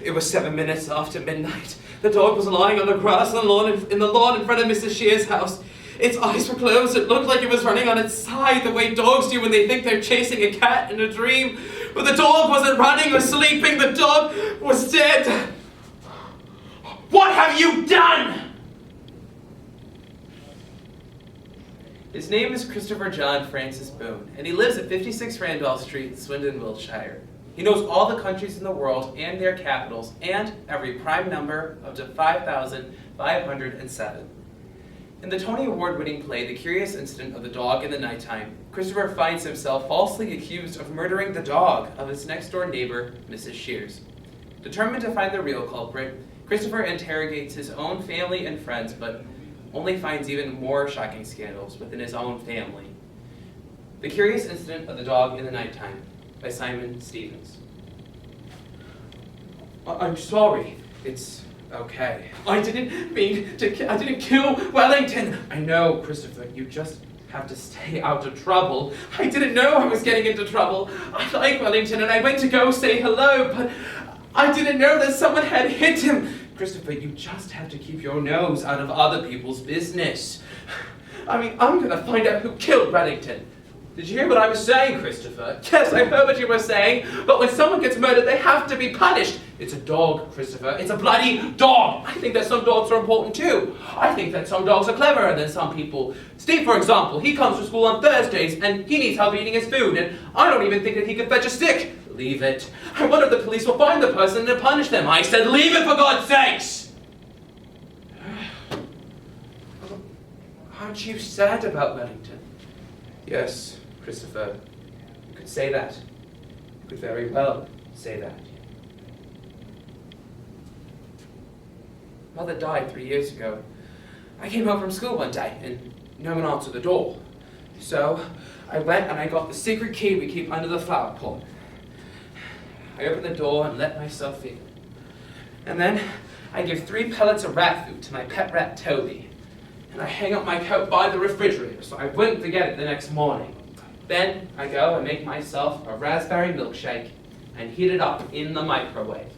It was 7 minutes after midnight. The dog was lying on the grass on the lawn in the lawn in front of Mrs. Shear's house. Its eyes were closed. It looked like it was running on its side, the way dogs do when they think they're chasing a cat in a dream. But the dog wasn't running or sleeping. The dog was dead. What have you done? His name is Christopher John Francis Boone, and he lives at 56 Randolph Street, Swindon, Wiltshire. He knows all the countries in the world and their capitals, and every prime number up to 5,507. In the Tony Award-winning play, The Curious Incident of the Dog in the Nighttime, Christopher finds himself falsely accused of murdering the dog of his next-door neighbor, Mrs. Shears. Determined to find the real culprit, Christopher interrogates his own family and friends, but only finds even more shocking scandals within his own family. The Curious Incident of the Dog in the Nighttime, by Simon Stevens. I'm sorry. It's okay. I didn't kill Wellington. I know, Christopher, you just have to stay out of trouble. I didn't know I was getting into trouble. I like Wellington and I went to go say hello, but I didn't know that someone had hit him. Christopher, you just have to keep your nose out of other people's business. I mean, I'm gonna find out who killed Wellington. Did you hear what I was saying, Christopher? Yes, I heard what you were saying, but when someone gets murdered, they have to be punished. It's a dog, Christopher. It's a bloody dog. I think that some dogs are important too. I think that some dogs are cleverer than some people. Steve, for example, he comes to school on Thursdays, and he needs help eating his food, and I don't even think that he can fetch a stick. Leave it. I wonder if the police will find the person and punish them. I said leave it, for God's sakes! Aren't you sad about Wellington? Yes, Christopher. You could say that. You could very well say that. Mother died 3 years ago. I came home from school one day and no one answered the door. So I went and I got the secret key we keep under the flower pot. I opened the door and let myself in. And then I give 3 pellets of rat food to my pet rat Toby. And I hang up my coat by the refrigerator so I wouldn't forget it the next morning. Then I go and make myself a raspberry milkshake and heat it up in the microwave.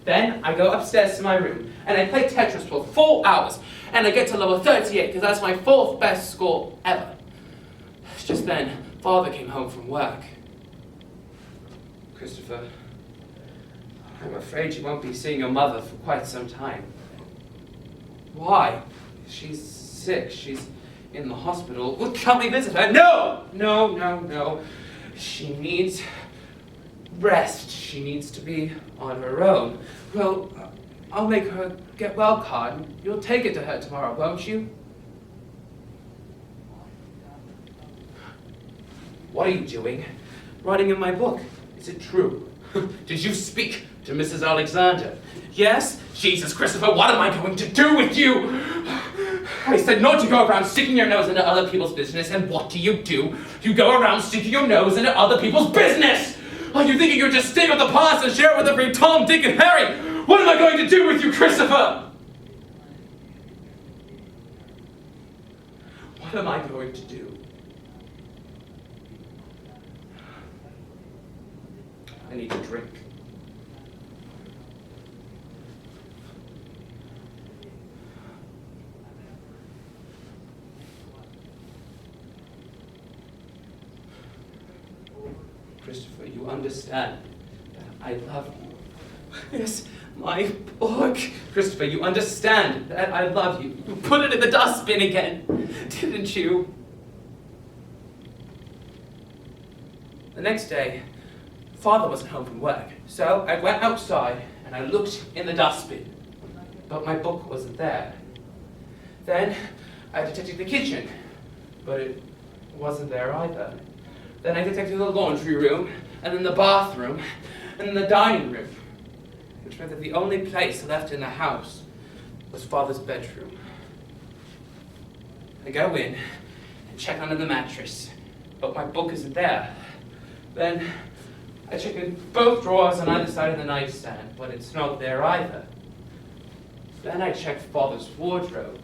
Then I go upstairs to my room and I play Tetris for 4 hours and I get to level 38 because that's my 4th best score ever. Just then, Father came home from work. Christopher, I'm afraid you won't be seeing your mother for quite some time. Why? She's sick. She's in the hospital. Well, can't we visit her? No! No. She needs rest. She needs to be on her own. Well, I'll make her get well card. You'll take it to her tomorrow, won't you? What are you doing? Writing in my book. Is it true? Did you speak to Mrs. Alexander? Yes? Jesus, Christopher, what am I going to do with you? I said not to go around sticking your nose into other people's business, and what do? You go around sticking your nose into other people's business! Are you thinking you'll just stay with the past and share it with every Tom, Dick, and Harry? What am I going to do with you, Christopher? What am I going to do? I need to drink. Christopher, you understand that I love you. Yes, my book. Christopher, you understand that I love you. You put it in the dustbin again, didn't you? The next day, Father wasn't home from work, so I went outside and I looked in the dustbin, but my book wasn't there. Then I detected the kitchen, but it wasn't there either. Then I detected the laundry room, and then the bathroom, and then the dining room, which meant that the only place left in the house was Father's bedroom. I go in and check under the mattress, but my book isn't there. Then I check in both drawers on either side of the nightstand, but it's not there either. Then I checked Father's wardrobe,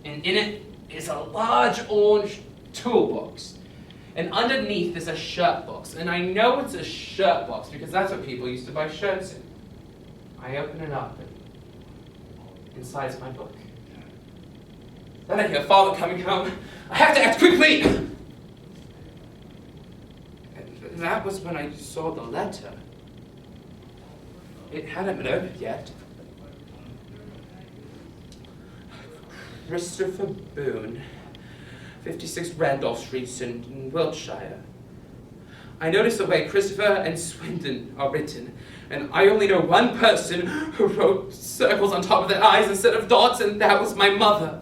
and in it is a large orange toolbox. And underneath is a shirt box. And I know it's a shirt box because that's what people used to buy shirts in. I open it up, and inside is my book. Then I hear Father coming home. I have to act quickly! And that was when I saw the letter. It hadn't been opened yet. Christopher Boone, 56 Randolph Street in Wiltshire. I noticed the way Christopher and Swindon are written, and I only know one person who wrote circles on top of their eyes instead of dots, and that was my mother.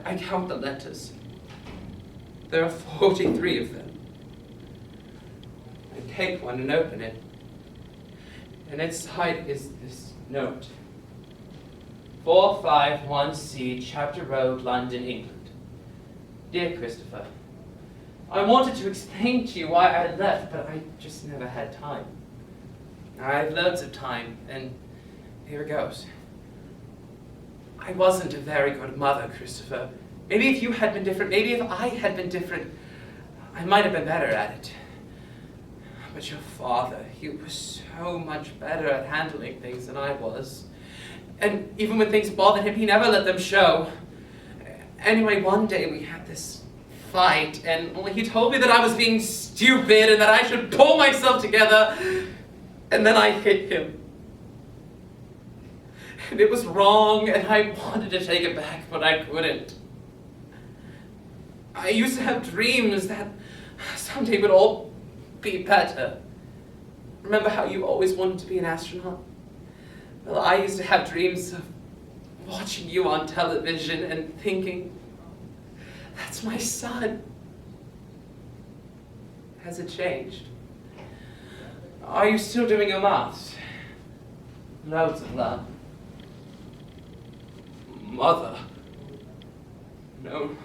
I count the letters. There are 43 of them. I take one and open it, and inside is this note. 451C, Chapter Road, London, England. Dear Christopher, I wanted to explain to you why I had left, but I just never had time. I have loads of time, and here it goes. I wasn't a very good mother, Christopher. Maybe if you had been different, maybe if I had been different, I might have been better at it. But your father, he was so much better at handling things than I was. And even when things bothered him, he never let them show. Anyway, one day we had this fight, and he told me that I was being stupid and that I should pull myself together, and then I hit him. And it was wrong, and I wanted to take it back, but I couldn't. I used to have dreams that someday would all be better. Remember how you always wanted to be an astronaut? Well, I used to have dreams of watching you on television and thinking, that's my son. Has it changed? Are you still doing your maths? Loads of love. Mother. No.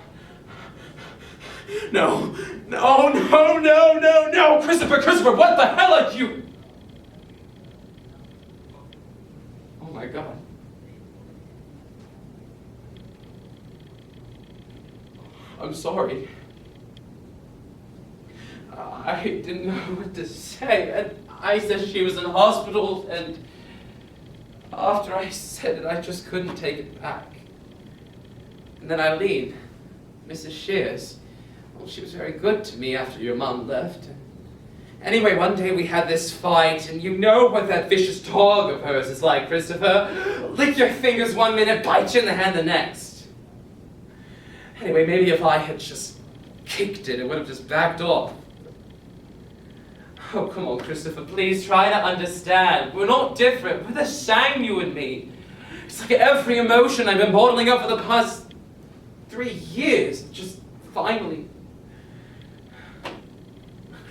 No. No, no, no, no, no! Christopher, what the hell are you? Oh my God. I'm sorry. I didn't know what to say, and I said she was in hospital, and after I said it, I just couldn't take it back. And then Eileen, Mrs. Shears, well, she was very good to me after your mom left. Anyway, one day we had this fight, and you know what that vicious dog of hers is like, Christopher. Lick your fingers one minute, bite you in the hand the next. Anyway, maybe if I had just kicked it, it would have just backed off. Oh, come on, Christopher, please try to understand. We're not different. We're the same, you and me. It's like every emotion I've been bottling up for the past 3 years, just finally.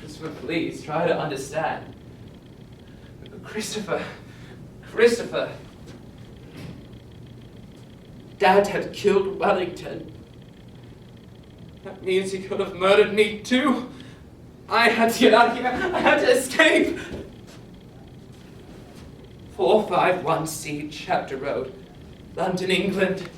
Christopher, please try to understand. Christopher. Dad had killed Wellington. That means he could have murdered me too. I had to get out of here. I had to escape. 451C, Chapter Road, London, England.